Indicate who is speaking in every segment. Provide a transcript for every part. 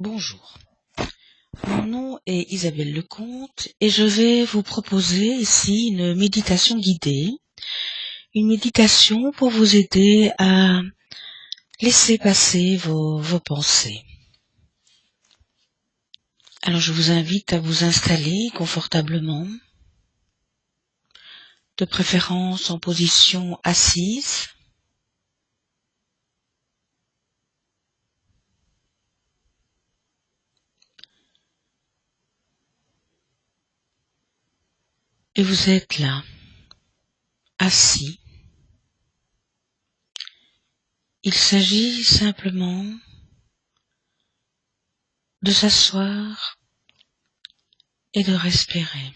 Speaker 1: Bonjour, mon nom est Isabelle Lecomte et je vais vous proposer ici une méditation guidée, une méditation pour vous aider à laisser passer vos pensées. Alors je vous invite à vous installer confortablement, de préférence en position assise. Et vous êtes là, assis. Il s'agit simplement de s'asseoir et de respirer.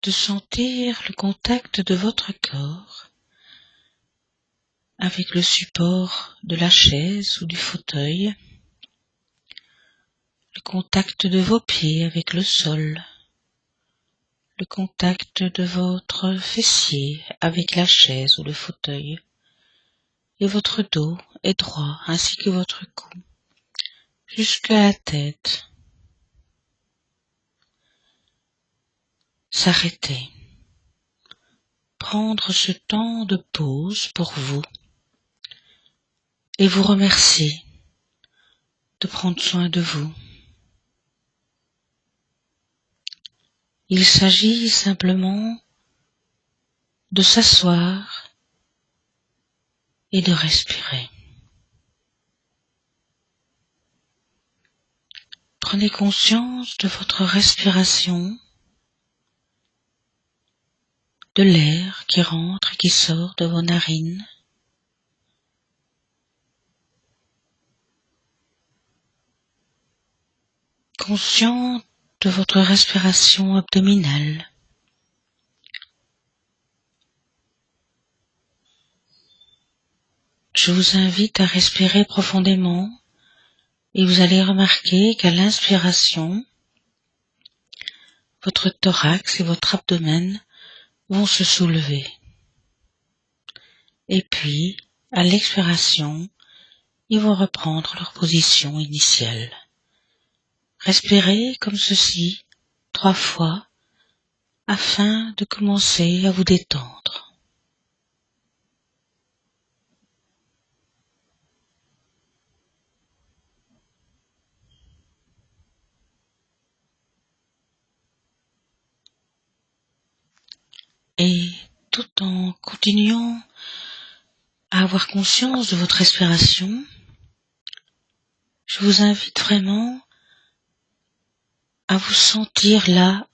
Speaker 1: De sentir le contact de votre corps avec le support de la chaise ou du fauteuil, le contact de vos pieds avec le sol, le contact de votre fessier avec la chaise ou le fauteuil, et votre dos est droit ainsi que votre cou, jusqu'à la tête. S'arrêter, prendre ce temps de pause pour vous et vous remercier de prendre soin de vous. Il s'agit simplement de s'asseoir et de respirer. Prenez conscience de votre respiration, de l'air qui rentre et qui sort de vos narines. Conscient de votre respiration abdominale. Je vous invite à respirer profondément et vous allez remarquer qu'à l'inspiration, votre thorax et votre abdomen vont se soulever. Et puis, à l'expiration, ils vont reprendre leur position initiale. Respirez comme ceci 3 fois afin de commencer à vous détendre. Et tout en continuant à avoir conscience de votre respiration, je vous invite vraiment à vous sentir là,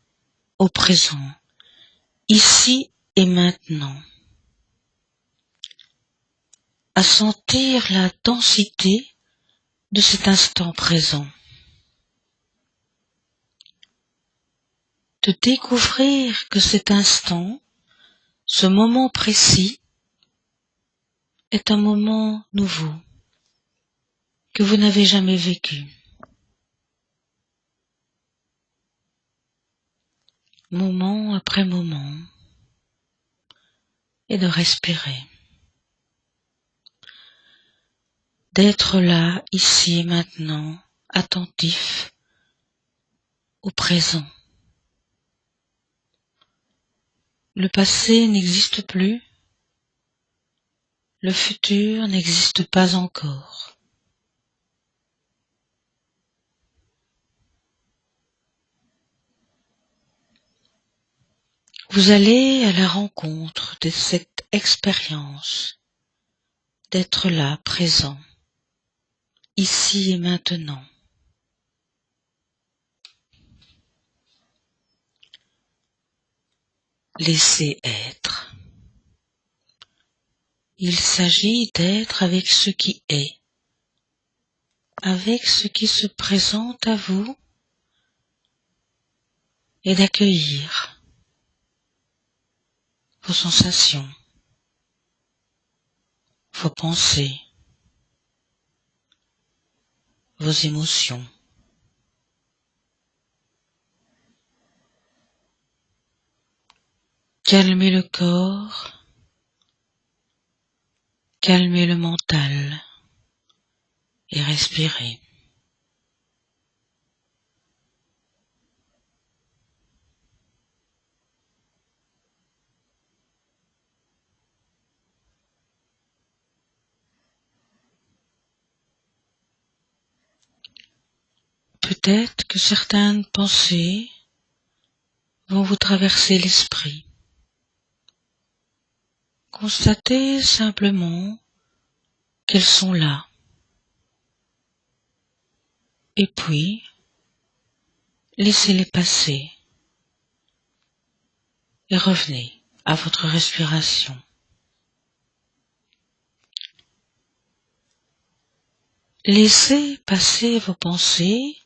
Speaker 1: au présent, ici et maintenant, à sentir la densité de cet instant présent, de découvrir que cet instant, ce moment précis, est un moment nouveau, que vous n'avez jamais vécu. Moment après moment, et de respirer. D'être là, ici et maintenant, attentif au présent. Le passé n'existe plus, le futur n'existe pas encore. Vous allez à la rencontre de cette expérience d'être là, présent, ici et maintenant. Laissez être. Il s'agit d'être avec ce qui est, avec ce qui se présente à vous et d'accueillir vos sensations, vos pensées, vos émotions. Calmez le corps, calmez le mental. et respirez. Peut-être que certaines pensées vont vous traverser l'esprit. Constatez simplement qu'elles sont là. Et puis, laissez-les passer et revenez à votre respiration. Laissez passer vos pensées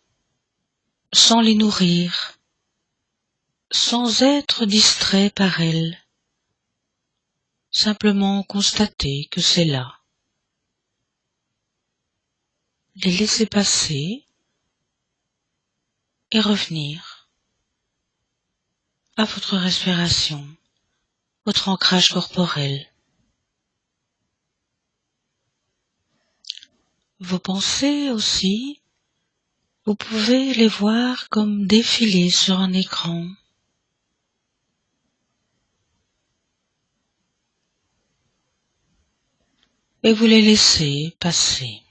Speaker 1: sans les nourrir, sans être distrait par elles. Simplement constatez que c'est là. Les laisser passer et revenir à votre respiration, votre ancrage corporel. Vos pensées aussi, vous pouvez les voir comme défiler sur un écran. Et vous les laissez passer.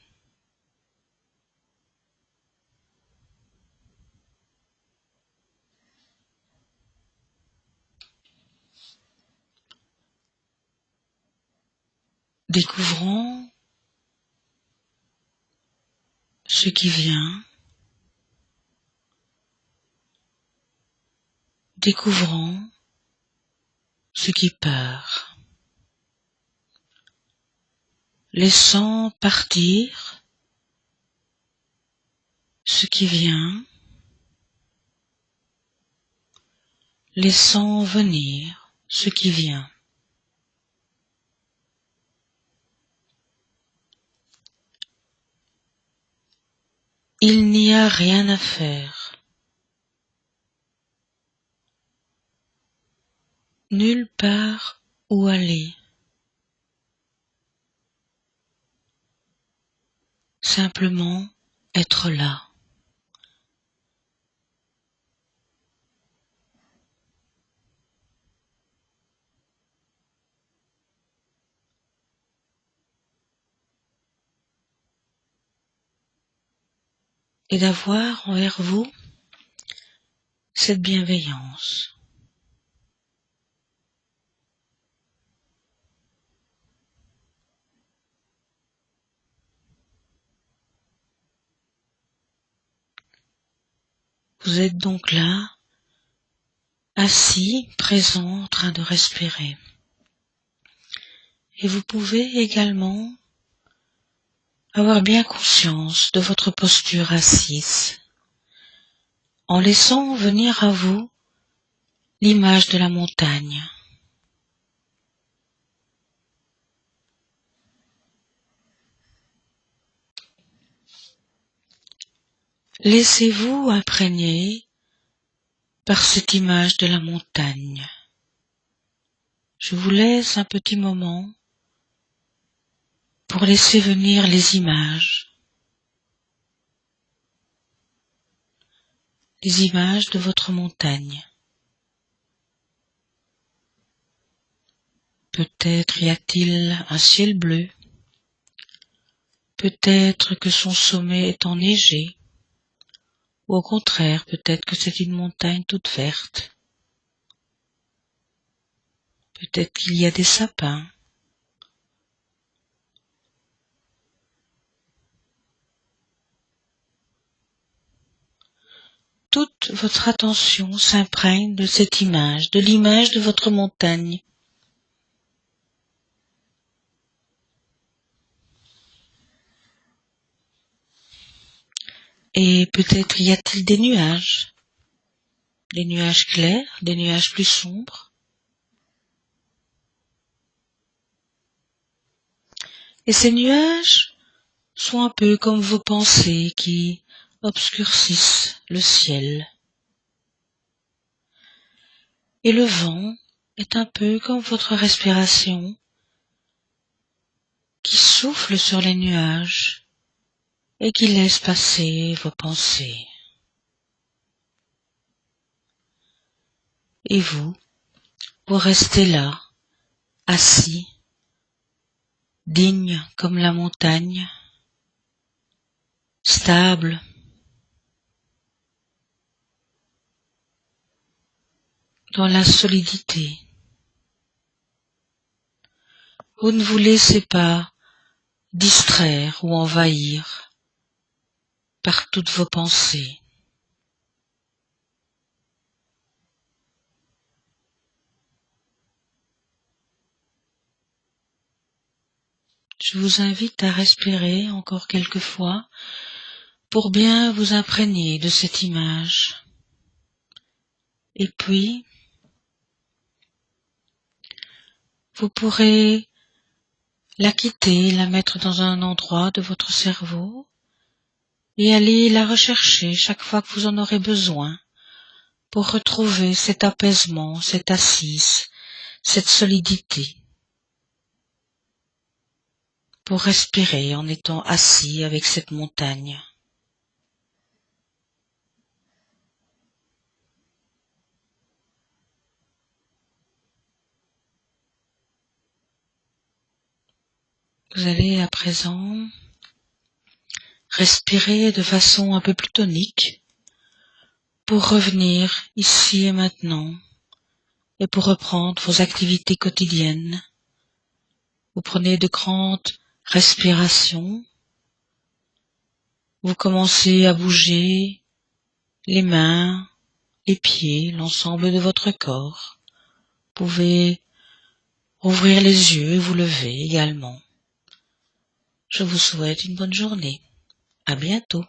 Speaker 1: Découvrons ce qui vient. Découvrons ce qui part. Laissant partir ce qui vient. Laissant venir ce qui vient. Il n'y a rien à faire. Nulle part où aller. Simplement être là. Et d'avoir envers vous cette bienveillance. Vous êtes donc là, assis, présent, en train de respirer. Et vous pouvez également avoir bien conscience de votre posture assise, en laissant venir à vous l'image de la montagne. Laissez-vous imprégner par cette image de la montagne. Je vous laisse un petit moment pour laisser venir les images de votre montagne. Peut-être y a-t-il un ciel bleu, peut-être que son sommet est enneigé, ou au contraire, peut-être que c'est une montagne toute verte. Peut-être qu'il y a des sapins. Toute votre attention s'imprègne de cette image, de l'image de votre montagne. Et peut-être y a-t-il des nuages clairs, des nuages plus sombres. Et ces nuages sont un peu comme vos pensées qui obscurcissent le ciel. Et le vent est un peu comme votre respiration qui souffle sur les nuages et qui laisse passer vos pensées. Et vous restez là, assis, digne comme la montagne, stable, dans la solidité. Vous ne vous laissez pas distraire ou envahir par toutes vos pensées. Je vous invite à respirer encore quelques fois pour bien vous imprégner de cette image. Et puis, vous pourrez la quitter, la mettre dans un endroit de votre cerveau et aller la rechercher chaque fois que vous en aurez besoin pour retrouver cet apaisement, cette assise, cette solidité, pour respirer en étant assis avec cette montagne. Vous allez à présent respirer de façon un peu plus tonique pour revenir ici et maintenant et pour reprendre vos activités quotidiennes. Vous prenez de grandes respirations, vous commencez à bouger les mains, les pieds, l'ensemble de votre corps. Vous pouvez ouvrir les yeux et vous lever également. Je vous souhaite une bonne journée. À bientôt.